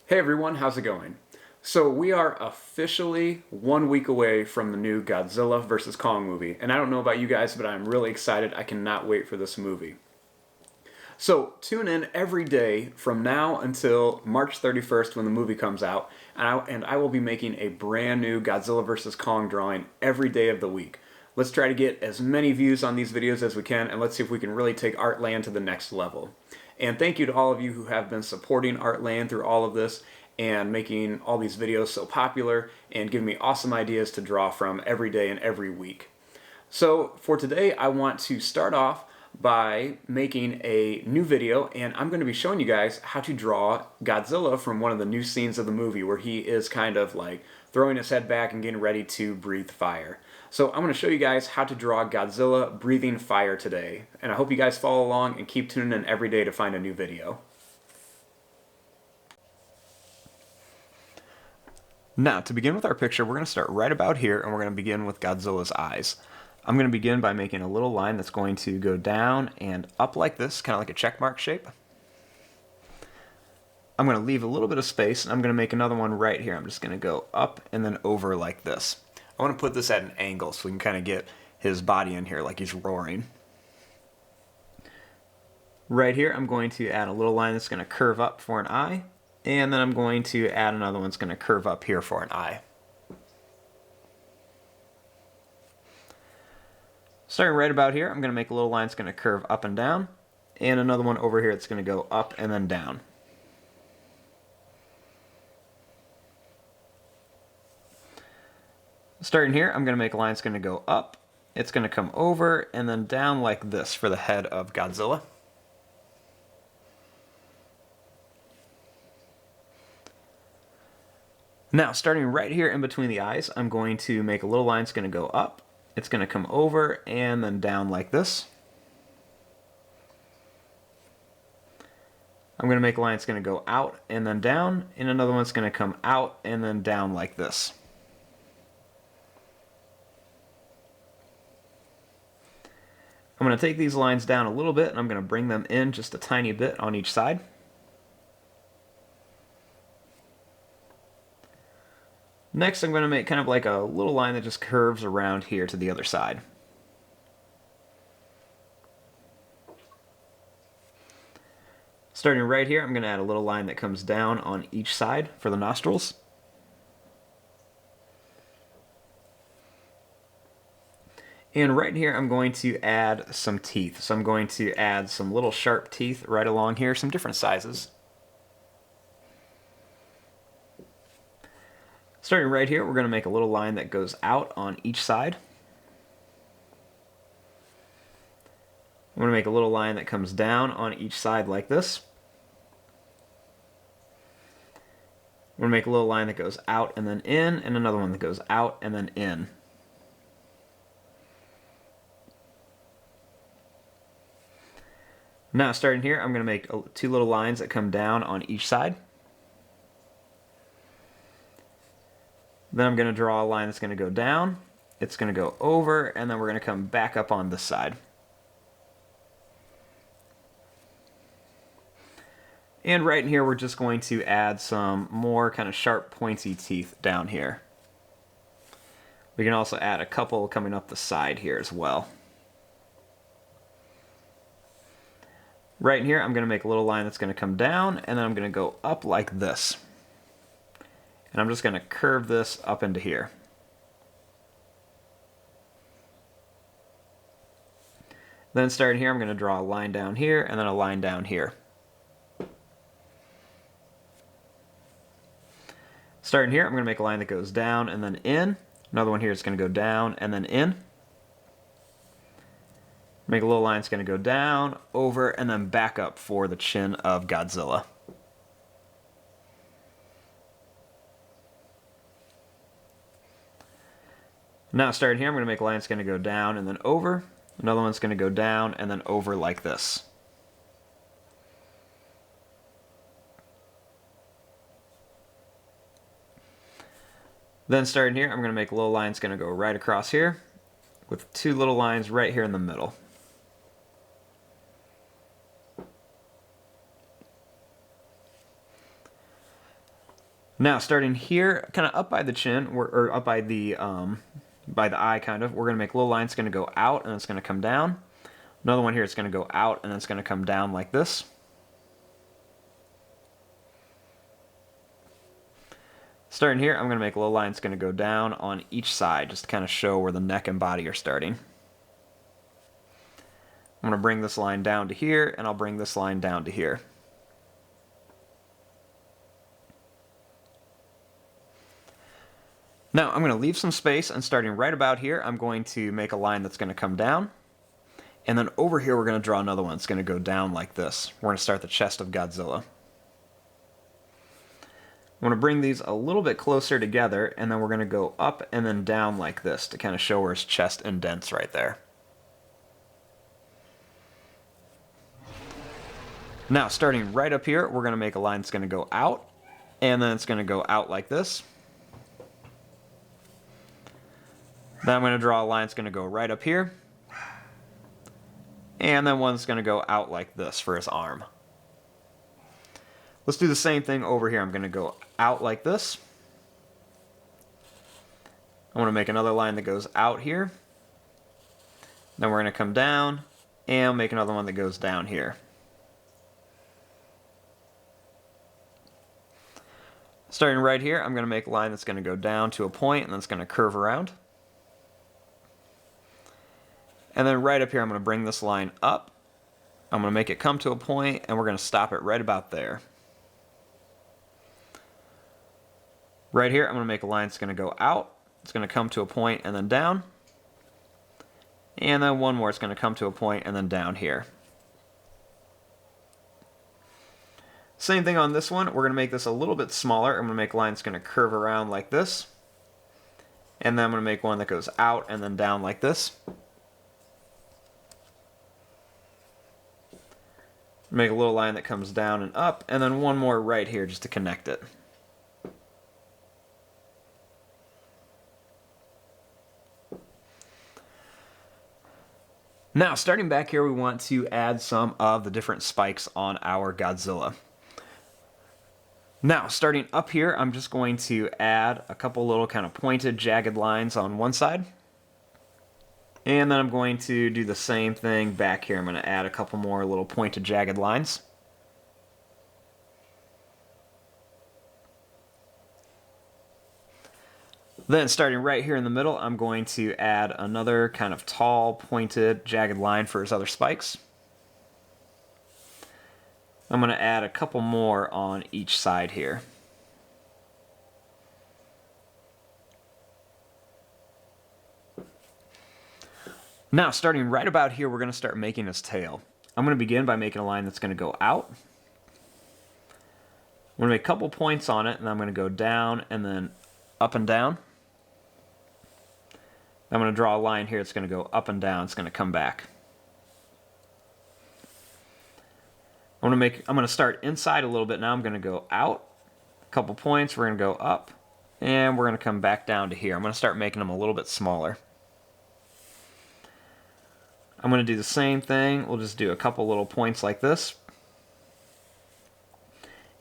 Hey everyone, how's it going? So we are officially 1 week away from the new Godzilla vs. Kong movie, and I don't know about you guys, but I'm really excited. I cannot wait for this movie. So tune in every day from now until March 31st when the movie comes out, and I will be making a brand new Godzilla vs. Kong drawing every day of the week. Let's try to get as many views on these videos as we can, and let's see if we can really take Artland to the next level. And thank you to all of you who have been supporting Artland through all of this and making all these videos so popular and giving me awesome ideas to draw from every day and every week. So for today, I want to start off by making a new video, and I'm going to be showing you guys how to draw Godzilla from one of the new scenes of the movie where he is kind of like throwing his head back and getting ready to breathe fire. So I'm going to show you guys how to draw Godzilla breathing fire today, and I hope you guys follow along and keep tuning in every day to find a new video. Now, to begin with our picture, we're going to start right about here, and we're going to begin with Godzilla's eyes. I'm going to begin by making a little line that's going to go down and up like this, kind of like a check mark shape. I'm going to leave a little bit of space, and I'm going to make another one right here. I'm just going to go up and then over like this. I want to put this at an angle so we can kind of get his body in here like he's roaring. Right here, I'm going to add a little line that's going to curve up for an eye, and then I'm going to add another one that's going to curve up here for an eye. Starting right about here, I'm going to make a little line that's going to curve up and down, and another one over here that's going to go up and then down. Starting here, I'm going to make a line that's going to go up, it's going to come over, and then down like this for the head of Godzilla. Now, starting right here in between the eyes, I'm going to make a little line that's going to go up, it's going to come over, and then down like this. I'm going to make a line that's going to go out and then down, and another one's going to come out and then down like this. I'm going to take these lines down a little bit, and I'm going to bring them in just a tiny bit on each side. Next, I'm going to make kind of like a little line that just curves around here to the other side. Starting right here, I'm going to add a little line that comes down on each side for the nostrils. And right here, I'm going to add some teeth. So I'm going to add some little sharp teeth right along here, some different sizes. Starting right here, we're going to make a little line that goes out on each side. I'm going to make a little line that comes down on each side like this. I'm going to make a little line that goes out and then in, and another one that goes out and then in. Now, starting here, I'm going to make two little lines that come down on each side. Then I'm going to draw a line that's going to go down, it's going to go over, and then we're going to come back up on this side. And right in here, we're just going to add some more kind of sharp, pointy teeth down here. We can also add a couple coming up the side here as well. Right in here, I'm going to make a little line that's going to come down, and then I'm going to go up like this. And I'm just going to curve this up into here. Then starting here, I'm going to draw a line down here, and then a line down here. Starting here, I'm going to make a line that goes down and then in. Another one here is going to go down and then in. Make a little line that's going to go down, over, and then back up for the chin of Godzilla. Now, starting here, I'm going to make a line that's going to go down and then over. Another one's going to go down and then over like this. Then starting here, I'm going to make a little line that's going to go right across here, with two little lines right here in the middle. Now, starting here, kind of up by the chin, or up by the eye, kind of, we're going to make a little line. It's going to go out, and it's going to come down. Another one here, it's going to go out, and it's going to come down like this. Starting here, I'm going to make a little line. It's going to go down on each side, just to kind of show where the neck and body are starting. I'm going to bring this line down to here, and I'll bring this line down to here. Now, I'm going to leave some space, and starting right about here, I'm going to make a line that's going to come down. And then over here, we're going to draw another one. It's going to go down like this. We're going to start the chest of Godzilla. I'm going to bring these a little bit closer together, and then we're going to go up and then down like this to kind of show where his chest indents right there. Now, starting right up here, we're going to make a line that's going to go out, and then it's going to go out like this. Then I'm going to draw a line that's going to go right up here. And then one's going to go out like this for his arm. Let's do the same thing over here. I'm going to go out like this. I want to make another line that goes out here. Then we're going to come down and make another one that goes down here. Starting right here, I'm going to make a line that's going to go down to a point and then it's going to curve around. And then right up here, I'm going to bring this line up. I'm going to make it come to a point, and we're going to stop it right about there. Right here, I'm going to make a line that's going to go out. It's going to come to a point and then down. And then one more, it's going to come to a point and then down here. Same thing on this one. We're going to make this a little bit smaller. I'm going to make a line that's going to curve around like this. And then I'm going to make one that goes out and then down like this. Make a little line that comes down and up, and then one more right here just to connect it. Now, starting back here, we want to add some of the different spikes on our Godzilla. Now, starting up here, I'm just going to add a couple little kind of pointed, jagged lines on one side. And then I'm going to do the same thing back here. I'm going to add a couple more little pointed, jagged lines. Then starting right here in the middle, I'm going to add another kind of tall, pointed, jagged line for his other spikes. I'm going to add a couple more on each side here. Now, starting right about here, we're going to start making his tail. I'm going to begin by making a line that's going to go out. I'm going to make a couple points on it, and I'm going to go down and then up and down. I'm going to draw a line here. It's going to go up and down. It's going to come back. I'm going to start inside a little bit now. I'm going to go out, a couple points. We're going to go up, and we're going to come back down to here. I'm going to start making them a little bit smaller. I'm going to do the same thing. We'll just do a couple little points like this.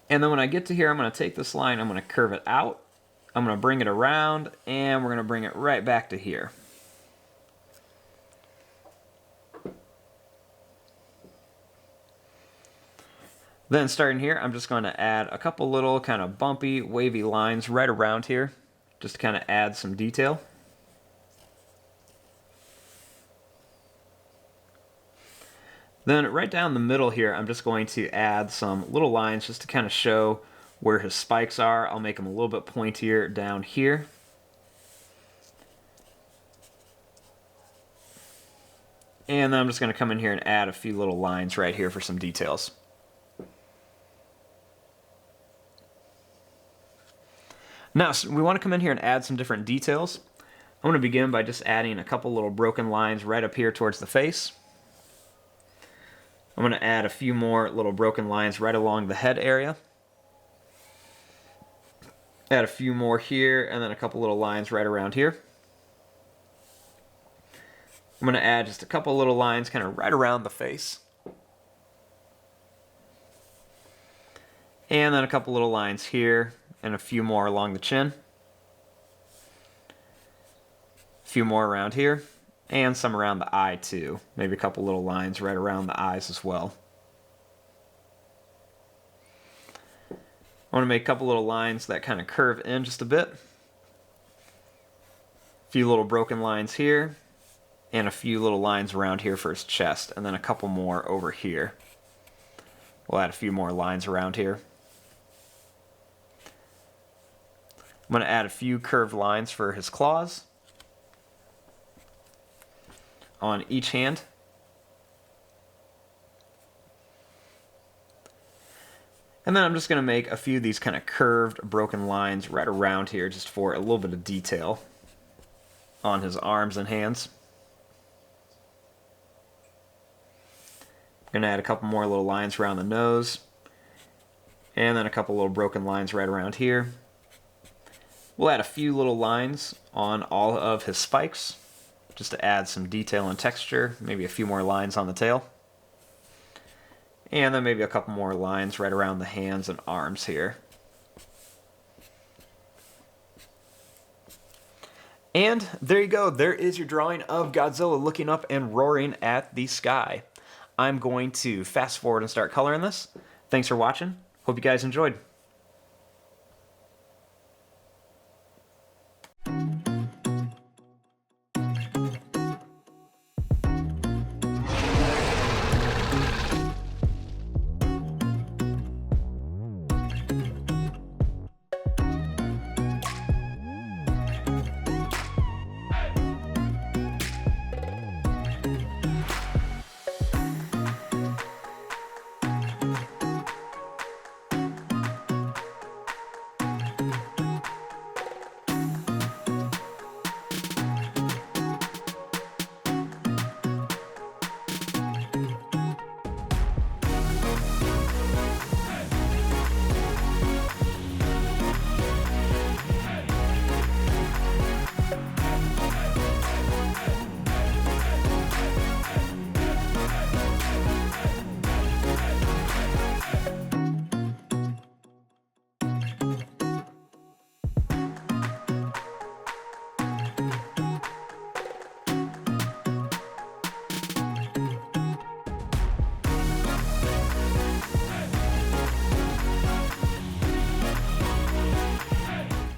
And then when I get to here, I'm going to take this line, I'm going to curve it out. I'm going to bring it around, and we're going to bring it right back to here. Then starting here, I'm just going to add a couple little kind of bumpy, wavy lines right around here, just to kind of add some detail. Then right down the middle here, I'm just going to add some little lines just to kind of show where his spikes are. I'll make them a little bit pointier down here. And then I'm just going to come in here and add a few little lines right here for some details. Now, so we want to come in here and add some different details. I'm going to begin by just adding a couple little broken lines right up here towards the face. I'm going to add a few more little broken lines right along the head area. Add a few more here, and then a couple little lines right around here. I'm going to add just a couple little lines kind of right around the face. And then a couple little lines here, and a few more along the chin. A few more around here, and some around the eye too. Maybe a couple little lines right around the eyes as well. I want to make a couple little lines that kind of curve in just a bit. A few little broken lines here, and a few little lines around here for his chest, and then a couple more over here. We'll add a few more lines around here. I'm going to add a few curved lines for his claws on each hand. And then I'm just going to make a few of these kind of curved, broken lines right around here just for a little bit of detail on his arms and hands. I'm going to add a couple more little lines around the nose, and then a couple little broken lines right around here. We'll add a few little lines on all of his spikes, just to add some detail and texture, maybe a few more lines on the tail. And then maybe a couple more lines right around the hands and arms here. And there you go, there is your drawing of Godzilla looking up and roaring at the sky. I'm going to fast forward and start coloring this. Thanks for watching. Hope you guys enjoyed.